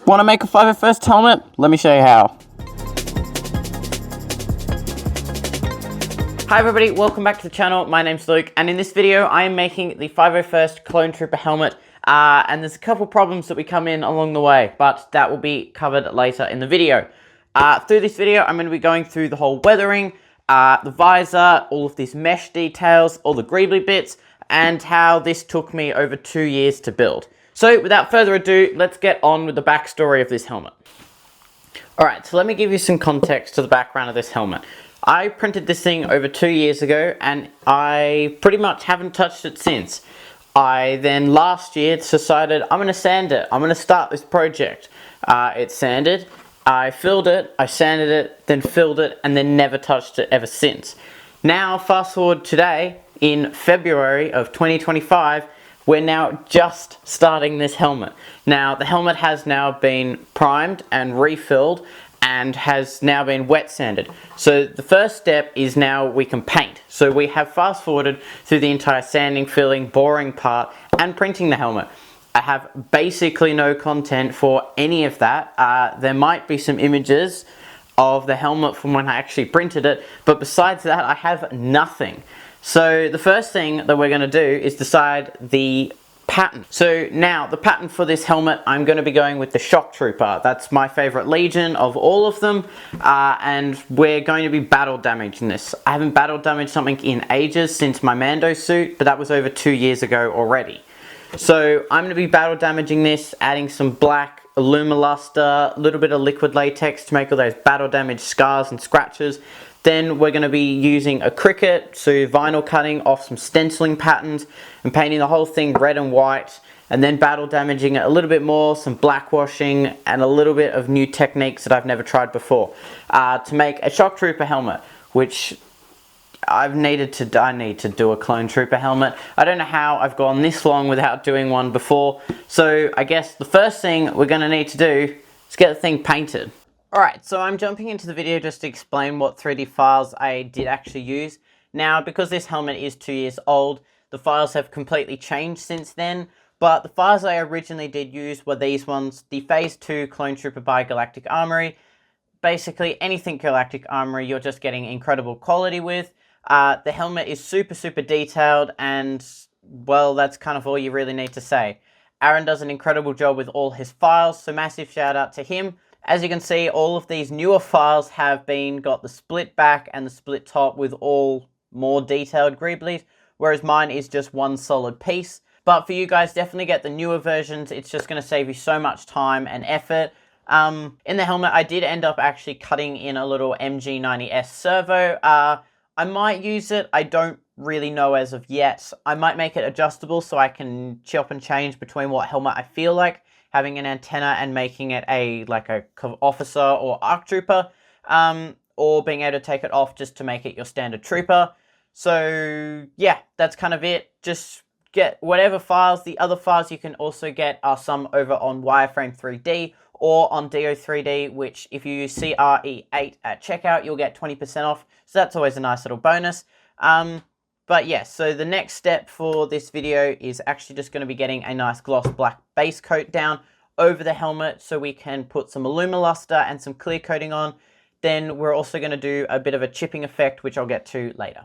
Want to make a 501st helmet? Let me show you how. Hi everybody, welcome back to the channel. My name's Luke, and in this video I am making the 501st Clone Trooper helmet, and there's a couple problems that we come in along the way, but that will be covered later in the video. Through this video I'm going to be going through the whole weathering, the visor, all of these mesh details, all the greebly bits, and how this took me over 2 years to build. So without further ado, let's get on with the backstory of this helmet. Alright, so let me give you some context to the background of this helmet. I printed this thing over 2 years ago, and I pretty much haven't touched it since. I then last year decided I'm going to sand it. I'm going to start this project. It's sanded, I filled it, I sanded it, then filled it, and then never touched it ever since. Now fast forward today, in February of 2025, we're now just starting this helmet. Now, the helmet has now been primed and refilled and has now been wet sanded. So the first step is now we can paint. So we have fast forwarded through the entire sanding, filling, boring part, and printing the helmet. I have basically no content for any of that. There might be some images of the helmet from when I actually printed it, but besides that, I have nothing. So the first thing that we're going to do is decide the pattern. So now the pattern for this helmet, I'm going to be going with the Shock Trooper. That's my favorite Legion of all of them, and we're going to be battle damaging this. I haven't battle damaged something in ages since my Mando suit, but that was over 2 years ago already. So I'm going to be battle damaging this, adding some black Alumoluster, a little bit of liquid latex to make all those battle damage scars and scratches. Then we're going to be using a Cricut, so vinyl cutting off some stenciling patterns and painting the whole thing red and white, and then battle damaging it a little bit more, some black washing, and a little bit of new techniques that I've never tried before to make a Shock Trooper helmet, which I need to do a Clone Trooper helmet. I don't know how I've gone this long without doing one before, so I guess the first thing we're going to need to do is get the thing painted. Alright, so I'm jumping into the video just to explain what 3D files I did actually use. Now, because this helmet is 2 years old, the files have completely changed since then, but the files I originally did use were these ones, the Phase 2 Clone Trooper by Galactic Armory. Basically, anything Galactic Armory you're just getting incredible quality with. The helmet is super detailed, and, well, that's kind of all you really need to say. Aaron does an incredible job with all his files, so massive shout out to him. As you can see, all of these newer files have got the split back and the split top with all more detailed greeblies, whereas mine is just one solid piece. But for you guys, definitely get the newer versions. It's just going to save you so much time and effort. In the helmet, I did end up actually cutting in a little MG90S servo. I might use it. I don't really know as of yet. I might make it adjustable so I can chop and change between what helmet I feel like having an antenna and making it like a officer or ARC trooper, or being able to take it off just to make it your standard trooper. So yeah, that's kind of it. Just get whatever files. The other files you can also get are some over on Wireframe 3D or on DO3D, which if you use CRE8 at checkout, you'll get 20% off. So that's always a nice little bonus. But yeah, so the next step for this video is actually just going to be getting a nice gloss black base coat down over the helmet so we can put some Alumoluster and some clear coating on. Then we're also going to do a bit of a chipping effect, which I'll get to later.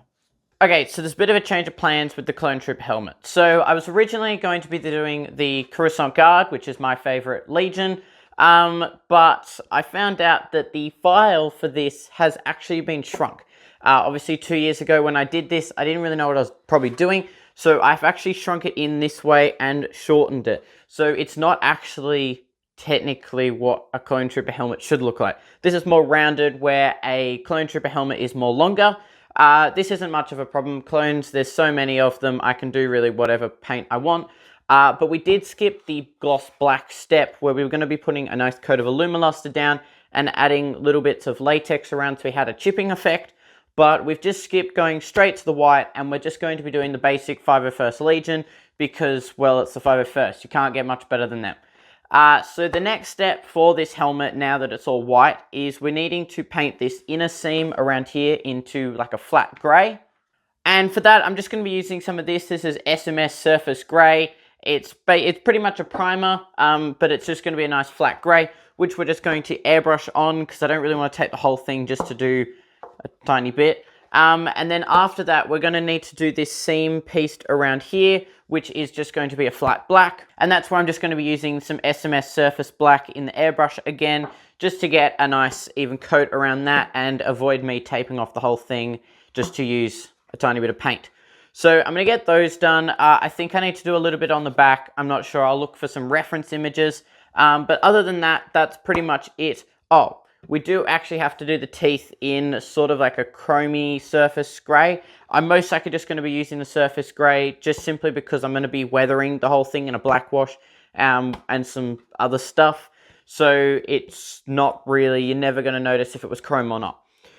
Okay, so there's a bit of a change of plans with the Clone Trooper helmet. So I was originally going to be doing the Coruscant Guard, which is my favorite Legion, but I found out that the file for this has actually been shrunk. Obviously 2 years ago when I did this, I didn't really know what I was probably doing. So I've actually shrunk it in this way and shortened it. So it's not actually technically what a Clone Trooper helmet should look like. This is more rounded, where a Clone Trooper helmet is more longer. This isn't much of a problem. Clones, there's so many of them, I can do really whatever paint I want. But we did skip the gloss black step where we were going to be putting a nice coat of Alumoluster down and adding little bits of latex around so we had a chipping effect. But we've just skipped going straight to the white, and we're just going to be doing the basic 501st Legion because, well, it's the 501st. You can't get much better than that. So the next step for this helmet, now that it's all white, is we're needing to paint this inner seam around here into like a flat grey. And for that, I'm just going to be using some of this. This is SMS Surface Grey. It's pretty much a primer, but it's just going to be a nice flat grey, which we're just going to airbrush on because I don't really want to tape the whole thing just to do a tiny bit. And then after that, we're going to need to do this seam piece around here, which is just going to be a flat black. And that's where I'm just going to be using some SMS Surface Black in the airbrush again, just to get a nice even coat around that and avoid me taping off the whole thing just to use a tiny bit of paint. So I'm going to get those done. I think I need to do a little bit on the back. I'm not sure. I'll look for some reference images. But other than that, that's pretty much it. Oh, we do actually have to do the teeth in sort of like a chromy surface grey. I'm most likely just going to be using the surface grey just simply because I'm going to be weathering the whole thing in a black wash and some other stuff. So it's not really, you're never going to notice if it was chrome or not.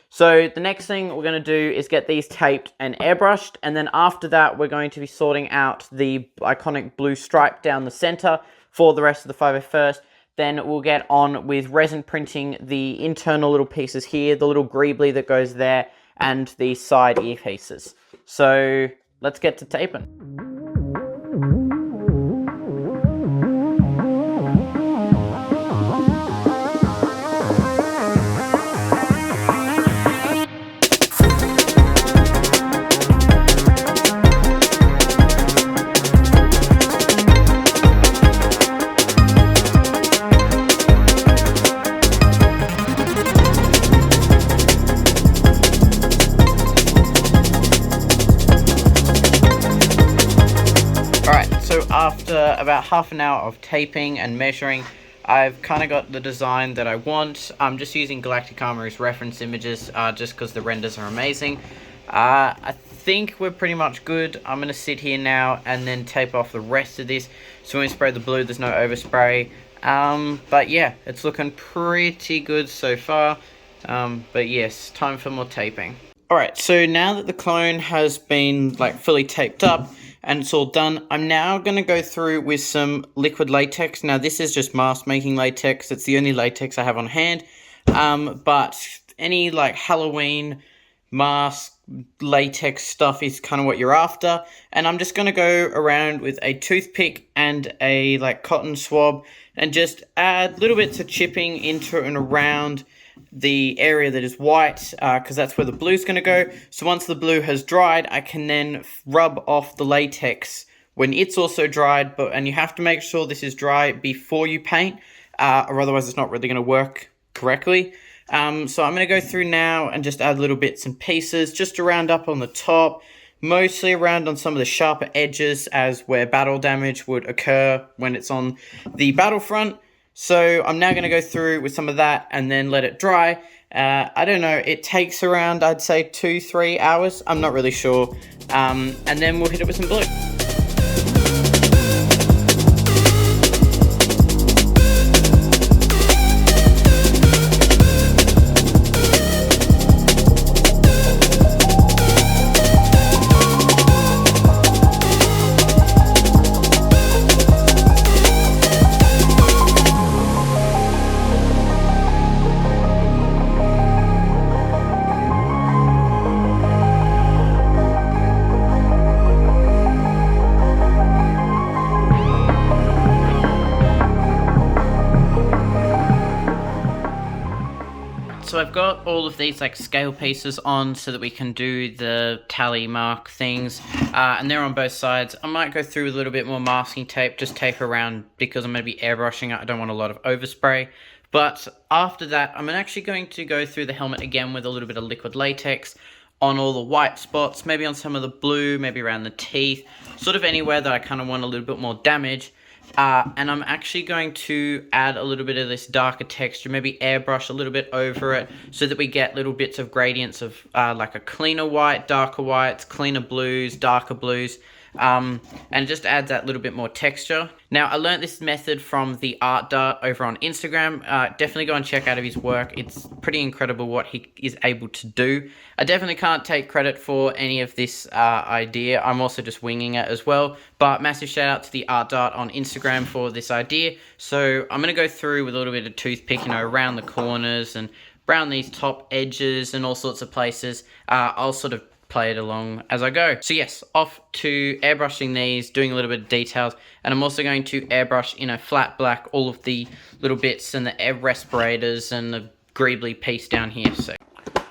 So the next thing we're going to do is get these taped and airbrushed, and then after that we're going to be sorting out the iconic blue stripe down the center for the rest of the 501st. Then we'll get on with resin printing the internal little pieces here, the little greebly that goes there, and the side ear pieces. So let's get to taping. After about half an hour of taping and measuring, I've kind of got the design that I want. I'm just using Galactic Armory's reference images just because the renders are amazing. I think we're pretty much good. I'm going to sit here now and then tape off the rest of this. So when we spray the blue, there's no overspray. But yeah, it's looking pretty good so far. But yes, time for more taping. Alright, so now that the clone has been like fully taped up, and it's all done, I'm now going to go through with some liquid latex. Now this is just mask making latex. It's the only latex I have on hand. But any like Halloween mask latex stuff is kind of what you're after. And I'm just going to go around with a toothpick and a like cotton swab and just add little bits of chipping into and around the area that is white, because that's where the blue is going to go. So once the blue has dried, I can then rub off the latex when it's also dried, and you have to make sure this is dry before you paint, or otherwise it's not really going to work correctly. So I'm going to go through now and just add little bits and pieces just around up on the top, mostly around on some of the sharper edges as where battle damage would occur when it's on the battlefront. So I'm now going to go through with some of that and then let it dry. I don't know, it takes around, I'd say 2-3 hours. I'm not really sure. And then we'll hit it with some blue. So I've got all of these like scale pieces on so that we can do the tally mark things, and they're on both sides. I might go through with a little bit more masking tape, just tape around because I'm going to be airbrushing it. I don't want a lot of overspray. But after that, I'm actually going to go through the helmet again with a little bit of liquid latex on all the white spots, maybe on some of the blue, maybe around the teeth, sort of anywhere that I kind of want a little bit more damage. And I'm actually going to add a little bit of this darker texture, maybe airbrush a little bit over it so that we get little bits of gradients of like a cleaner white, darker whites, cleaner blues, darker blues, and it just adds that little bit more texture. Now, I learned this method from the Art Dart over on Instagram. Definitely go and check out of his work. It's pretty incredible what he is able to do. I definitely can't take credit for any of this idea. I'm also just winging it as well. But massive shout out to the Art Dart on Instagram for this idea. So I'm going to go through with a little bit of toothpick, around the corners and around these top edges and all sorts of places. I'll sort of play it along as I go. So yes, off to airbrushing these, doing a little bit of details, and I'm also going to airbrush in a flat black all of the little bits and the air respirators and the greebly piece down here.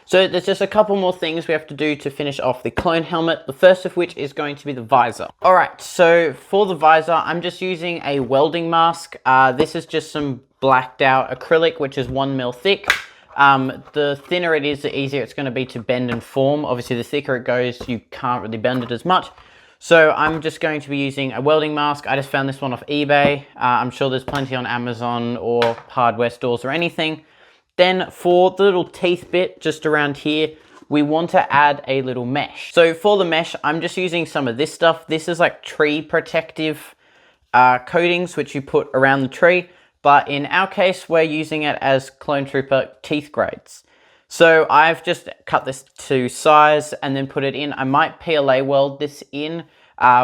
So there's just a couple more things we have to do to finish off the clone helmet, the first of which is going to be the visor. Alright, so for the visor, I'm just using a welding mask. This is just some blacked out acrylic, which is 1 mil thick. The thinner it is, the easier it's going to be to bend and form. Obviously, the thicker it goes, you can't really bend it as much. So I'm just going to be using a welding mask. I just found this one off eBay. I'm sure there's plenty on Amazon or hardware stores or anything. Then for the little teeth bit just around here, we want to add a little mesh. So for the mesh, I'm just using some of this stuff. This is like tree protective coatings, which you put around the tree. But in our case, we're using it as Clone Trooper teeth grades. So I've just cut this to size and then put it in. I might PLA weld this in,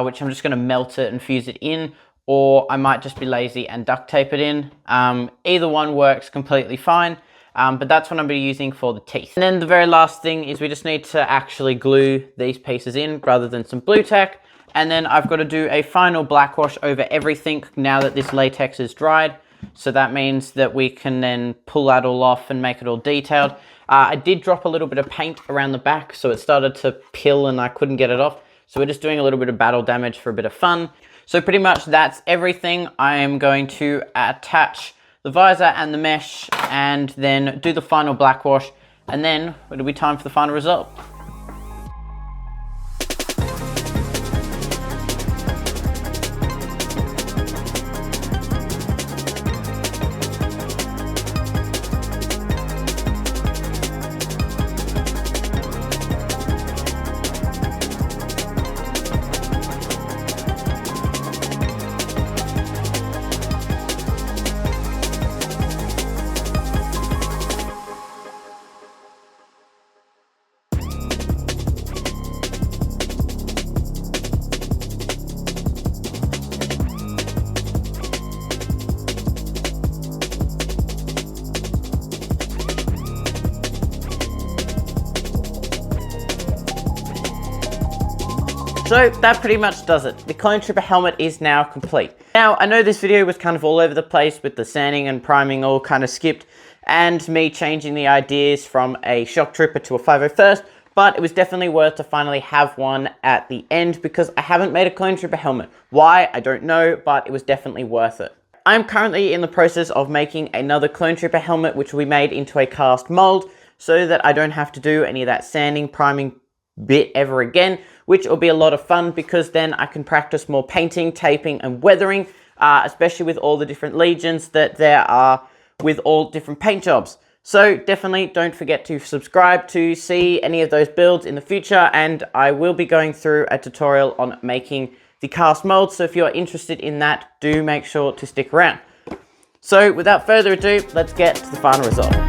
which I'm just going to melt it and fuse it in. Or I might just be lazy and duct tape it in. Either one works completely fine. But that's what I'm going to be using for the teeth. And then the very last thing is we just need to actually glue these pieces in rather than some blue tack. And then I've got to do a final black wash over everything now that this latex is dried. So that means that we can then pull that all off and make it all detailed. I did drop a little bit of paint around the back, so it started to peel and I couldn't get it off. So we're just doing a little bit of battle damage for a bit of fun. So pretty much that's everything. I am going to attach the visor and the mesh and then do the final black wash, and then it'll be time for the final result. So that pretty much does it. The Clone Trooper helmet is now complete. Now, I know this video was kind of all over the place with the sanding and priming all kind of skipped, and me changing the ideas from a Shock Trooper to a 501st, but it was definitely worth to finally have one at the end because I haven't made a Clone Trooper helmet. Why? I don't know, but it was definitely worth it. I'm currently in the process of making another Clone Trooper helmet, which will be made into a cast mold so that I don't have to do any of that sanding, priming bit ever again, which will be a lot of fun because then I can practice more painting, taping, and weathering, especially with all the different legions that there are with all different paint jobs. So definitely don't forget to subscribe to see any of those builds in the future, and I will be going through a tutorial on making the cast mold, so if you're interested in that, do make sure to stick around. So without further ado, let's get to the final result.